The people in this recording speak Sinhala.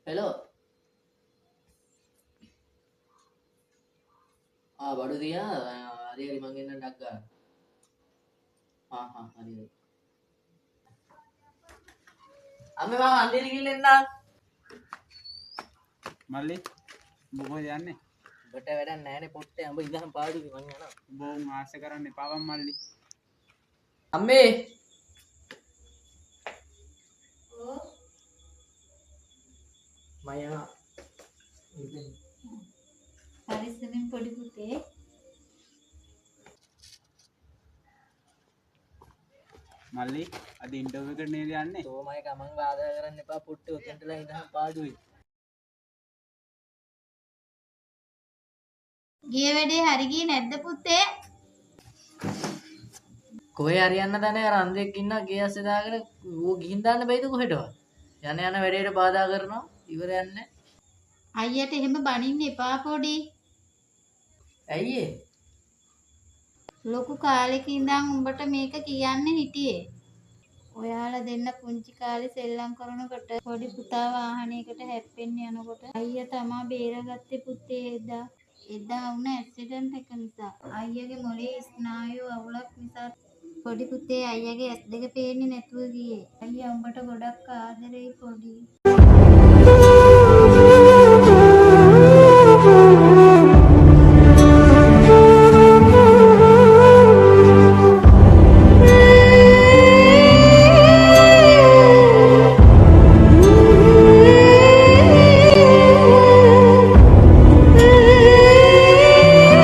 hello baru dia hari-hari manggilnya dagang hari ame mama andiri gillenna මල්ලි මොකද යන්නේ? ඔබට වැඩක් නැහැනේ පොට්ටේ අඹ ඉඳන් පාඩුවේ මං යනවා උඹ උන් ආස කරන්න එපාවම් මල්ලි. අම්මේ මම යනවා පරිස්සමෙන් පොඩි පුතේ. මල්ලි අද ඉන්ටර්විව් එකට නේද යන්නේ? තෝමයි කමං බාධා කරන්න එපා පොට්ටේ ඔතෙන්ටලා ඉඳන් පාඩුවේ ගිය වැඩේ හරි ගියේ නැද්ද පුතේ? කොහේ හරියන්න දන්නේ අර අන්දෙක් ඉන්නවා ගේ ඇස්සේ දාගෙන ඌ ගිහින් දාන්න බැයිද කොහෙටවත් යන වැඩේට බාධා කරනවා ඉවරයක් නැහැ අයියට එහෙම බනින්න එපා පොඩි. ඇයි ඒ ලොකු කාලෙක ඉඳන් උඹට මේක කියන්න හිටියේ. ඔයාලා දෙන්න පුංචි කාලේ සෙල්ලම් කරනකොට පොඩි පුතා වාහනයකට හැප්පෙන්න යනකොට අයියා තමා බේරගත්තේ පුතේ එදා. එදා වුණ ඇක්සිඩන්ට් එක නිසා. අයියාගේ මොළේ ස්නායු අවුලක් නිසා පොඩි පුතේ අයියාගේ ඇස් දෙක පේන්නේ නැතුව ගියේ. අයියා උඹට ගොඩක් ආදරෙයි පොඩි.